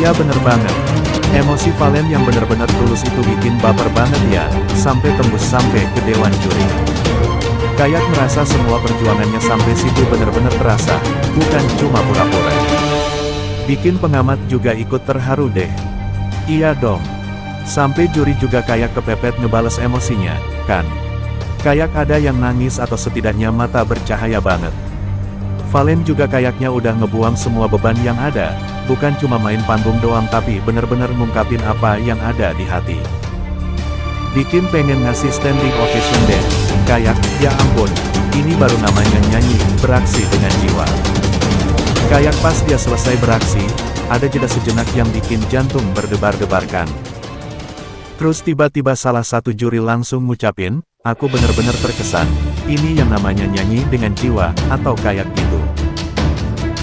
Iya bener banget. Emosi Valen yang bener-bener tulus itu bikin baper banget ya, sampai tembus sampai ke dewan juri. Kayak merasa semua perjuangannya sampai situ bener-bener terasa, bukan cuma pura-pura. Bikin pengamat juga ikut terharu deh. Iya dong. Sampai juri juga kayak kepepet ngebales emosinya, kan? Kayak ada yang nangis atau setidaknya mata bercahaya banget. Valen juga kayaknya udah ngebuang semua beban yang ada, bukan cuma main panggung doang tapi bener-bener ngungkapin apa yang ada di hati. Bikin pengen ngasih standing ovation deh. Kayak, ya ampun, ini baru namanya nyanyi, beraksi dengan jiwa. Kayak pas dia selesai beraksi, ada jeda sejenak yang bikin jantung berdebar-debarkan. Terus tiba-tiba salah satu juri langsung ngucapin, aku bener-bener terkesan, ini yang namanya nyanyi dengan jiwa, atau kayak gitu.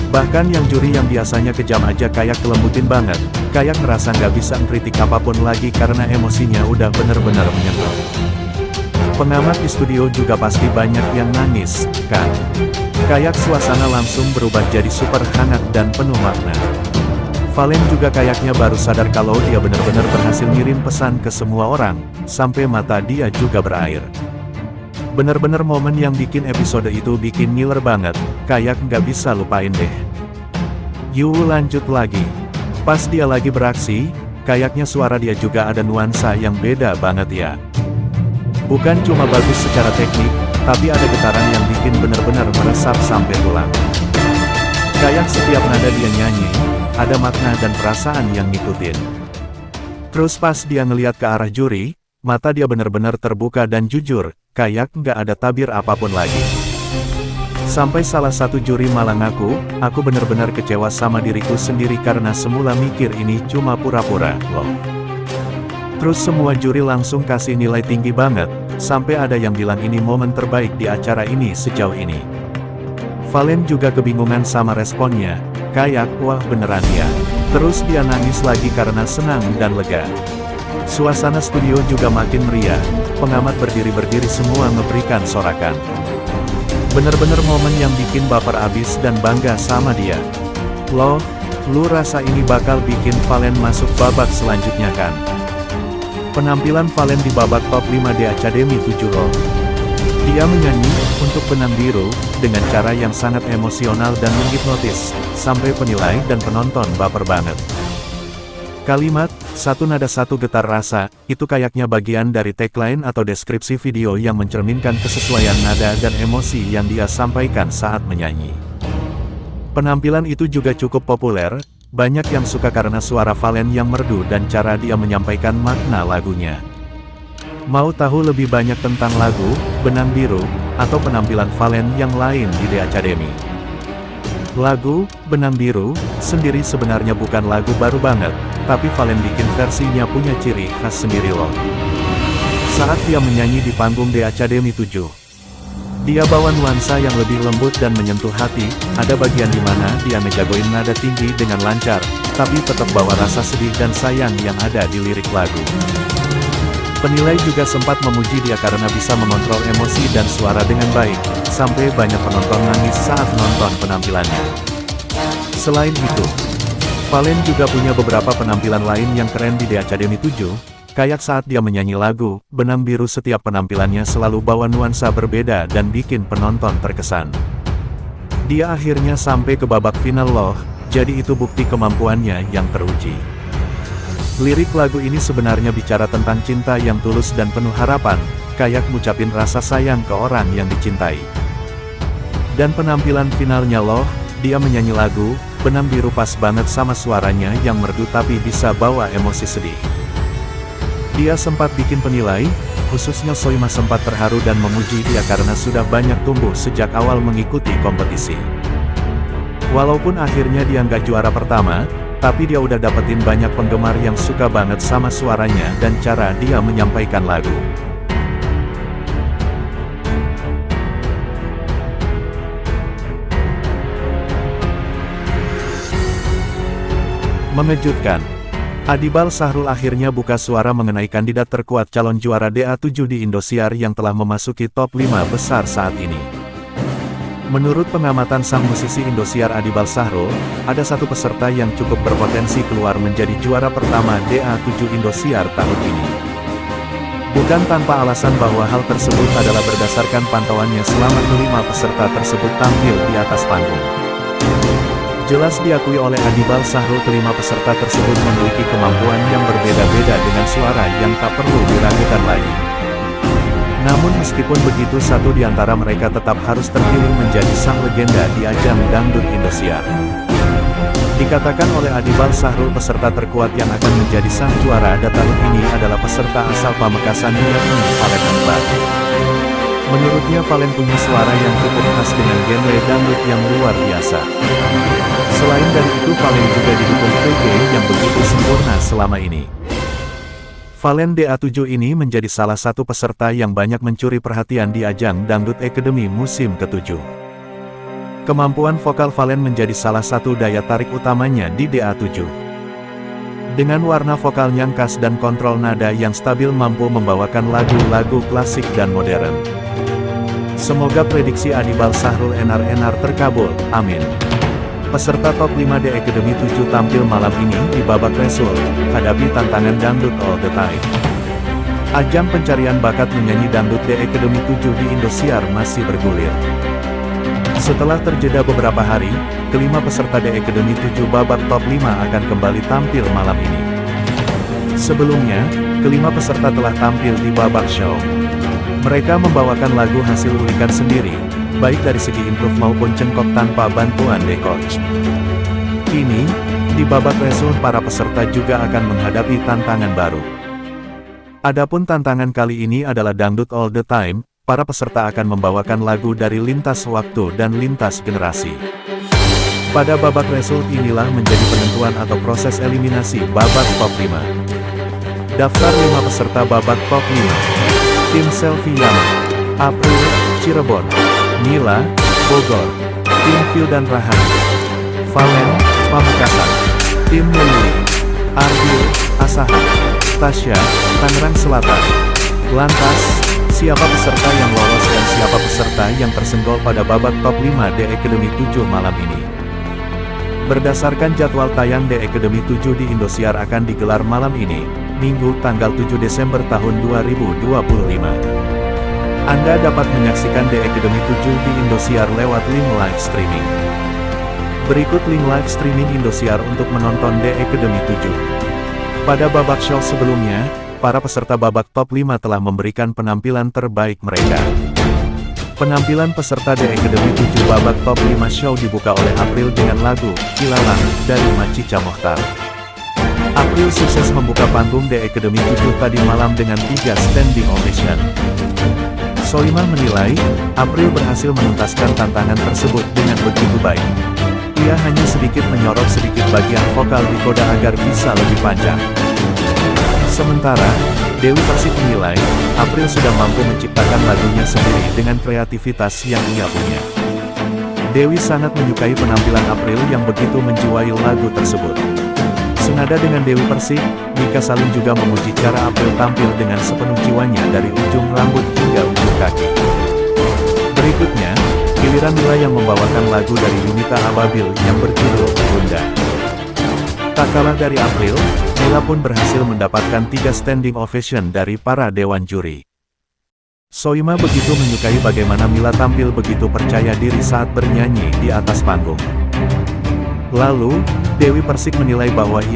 Bahkan yang juri yang biasanya kejam aja kayak kelembutin banget, kayak ngerasa nggak bisa ngkritik apapun lagi karena emosinya udah bener-bener menyentuh. Pengamat di studio juga pasti banyak yang nangis, kan? Kayak suasana langsung berubah jadi super hangat dan penuh makna. Valen juga kayaknya baru sadar kalau dia benar-benar berhasil ngirim pesan ke semua orang, sampai mata dia juga berair. Bener-bener momen yang bikin episode itu bikin ngiler banget, kayak nggak bisa lupain deh. Yuk lanjut lagi. Pas dia lagi beraksi, kayaknya suara dia juga ada nuansa yang beda banget ya. Bukan cuma bagus secara teknik, tapi ada getaran yang bikin benar-benar meresap sampai tulang. Kayak setiap nada dia nyanyi, ada makna dan perasaan yang ngikutin. Terus pas dia ngeliat ke arah juri, mata dia benar-benar terbuka dan jujur, kayak nggak ada tabir apapun lagi. Sampai salah satu juri malah ngaku, aku benar-benar kecewa sama diriku sendiri karena semula mikir ini cuma pura-pura, loh. Terus semua juri langsung kasih nilai tinggi banget, sampai ada yang bilang ini momen terbaik di acara ini sejauh ini. Valen juga kebingungan sama responnya, kayak wah beneran ya. Terus dia nangis lagi karena senang dan lega. Suasana studio juga makin meriah, pengamat berdiri-berdiri semua memberikan sorakan. Bener-bener momen yang bikin baper abis dan bangga sama dia. Loh, lu rasa ini bakal bikin Valen masuk babak selanjutnya kan? Penampilan Valen di babak top 5 di Academy 7 loh. Dia menyanyi, untuk benang biru, dengan cara yang sangat emosional dan menghipnotis, sampai penilai dan penonton baper banget. Kalimat, satu nada satu getar rasa, itu kayaknya bagian dari tagline atau deskripsi video yang mencerminkan kesesuaian nada dan emosi yang dia sampaikan saat menyanyi. Penampilan itu juga cukup populer, banyak yang suka karena suara Valen yang merdu dan cara dia menyampaikan makna lagunya. Mau tahu lebih banyak tentang lagu, Benang Biru, atau penampilan Valen yang lain di The Academy? Lagu, Benang Biru, sendiri sebenarnya bukan lagu baru banget, tapi Valen bikin versinya punya ciri khas sendiri loh. Saat dia menyanyi di panggung The Academy 7, dia bawa nuansa yang lebih lembut dan menyentuh hati, ada bagian di mana dia ngejagoin nada tinggi dengan lancar, tapi tetap bawa rasa sedih dan sayang yang ada di lirik lagu. Penilai juga sempat memuji dia karena bisa mengontrol emosi dan suara dengan baik, sampai banyak penonton nangis saat nonton penampilannya. Selain itu, Valen juga punya beberapa penampilan lain yang keren di The Academy 7, kayak saat dia menyanyi lagu, Benang Biru setiap penampilannya selalu bawa nuansa berbeda dan bikin penonton terkesan. Dia akhirnya sampai ke babak final loh, jadi itu bukti kemampuannya yang teruji. Lirik lagu ini sebenarnya bicara tentang cinta yang tulus dan penuh harapan, kayak ngucapin rasa sayang ke orang yang dicintai. Dan penampilan finalnya loh, dia menyanyi lagu, Benang Biru pas banget sama suaranya yang merdu tapi bisa bawa emosi sedih. Dia sempat bikin penilai, khususnya Soima sempat terharu dan memuji dia karena sudah banyak tumbuh sejak awal mengikuti kompetisi. Walaupun akhirnya dia nggak juara pertama, tapi dia udah dapetin banyak penggemar yang suka banget sama suaranya dan cara dia menyampaikan lagu. Mengejutkan. Adibal Sahrul akhirnya buka suara mengenai kandidat terkuat calon juara DA7 di Indosiar yang telah memasuki top 5 besar saat ini. Menurut pengamatan sang musisi Indosiar Adibal Sahrul, ada satu peserta yang cukup berpotensi keluar menjadi juara pertama DA7 Indosiar tahun ini. Bukan tanpa alasan bahwa hal tersebut adalah berdasarkan pantauannya selama kelima peserta tersebut tampil di atas panggung. Jelas diakui oleh Adibal Sahrul kelima peserta tersebut memiliki kemampuan yang berbeda-beda dengan suara yang tak perlu diragukan lagi. Namun meskipun begitu satu di antara mereka tetap harus terpilih menjadi sang legenda di ajang Dangdut Indosiar. Dikatakan oleh Adibal Sahrul peserta terkuat yang akan menjadi sang juara tahun ini adalah peserta asal Pamekasan yakni Valen Akbar. Menurutnya Valen punya suara yang cukup khas dengan genre dangdut yang luar biasa. Selain dari itu Valen juga didukung VJ yang begitu sempurna selama ini. Valen DA7 ini menjadi salah satu peserta yang banyak mencuri perhatian di ajang Dangdut Academy musim ke-7. Kemampuan vokal Valen menjadi salah satu daya tarik utamanya di DA7. Dengan warna vokal yang khas dan kontrol nada yang stabil mampu membawakan lagu-lagu klasik dan modern. Semoga prediksi Adibal Sahrul enar-enar terkabul, amin. Peserta top 5 The Academy 7 tampil malam ini di babak resul, hadapi tantangan Dangdut All The Time. Ajang pencarian bakat menyanyi Dangdut The Academy 7 di Indosiar masih bergulir. Setelah terjeda beberapa hari, kelima peserta The Academy 7 babak top 5 akan kembali tampil malam ini. Sebelumnya, kelima peserta telah tampil di babak show. Mereka membawakan lagu hasil ulikan sendiri, baik dari segi improve maupun cengkok tanpa bantuan The Coach. Kini, di babak resul para peserta juga akan menghadapi tantangan baru. Adapun tantangan kali ini adalah Dangdut All The Time, para peserta akan membawakan lagu dari lintas waktu dan lintas generasi. Pada babak resul inilah menjadi penentuan atau proses eliminasi babak top 5. Daftar 5 peserta babak top 5. Tim Selfie Yama, April, Cirebon, Nila, Bogor, Tim Phil dan Rahani, Valen, Pamekasan, Tim Melili, Ardil, Asahan, Tasya, Tangerang Selatan. Lantas, siapa peserta yang lolos dan siapa peserta yang tersenggol pada babak top 5 The Academy 7 malam ini? Berdasarkan jadwal tayang The Academy 7 di Indosiar akan digelar malam ini, Minggu tanggal 7 Desember tahun 2025. Anda dapat menyaksikan The Academy 7 di Indosiar lewat link live streaming. Berikut link live streaming Indosiar untuk menonton The Academy 7. Pada babak show sebelumnya, para peserta babak top 5 telah memberikan penampilan terbaik mereka. Penampilan peserta The Academy 7 babak top 5 show dibuka oleh April dengan lagu Ilalang dari Macica Mohtar. April sukses membuka panggung The Academy 7 tadi malam dengan 3 standing ovation. Soimah menilai, April berhasil menuntaskan tantangan tersebut dengan begitu baik. Ia hanya sedikit menyorot sedikit bagian vokal di koda agar bisa lebih panjang. Sementara, Dewi Persik menilai, April sudah mampu menciptakan lagunya sendiri dengan kreativitas yang ia punya. Dewi sangat menyukai penampilan April yang begitu menjiwai lagu tersebut. Senada dengan Dewi Persik, Mika Salim juga memuji cara April tampil dengan sepenuh jiwanya dari ujung rambut hingga ujung kaki. Berikutnya, giliran Nila yang membawakan lagu dari Yunita Ababil yang berjudul Bunda. Tak kalah dari April, Nila pun berhasil mendapatkan 3 standing ovation dari para dewan juri. Soimah begitu menyukai bagaimana Nila tampil begitu percaya diri saat bernyanyi di atas panggung. Lalu, Dewi Persik menilai bahwa ia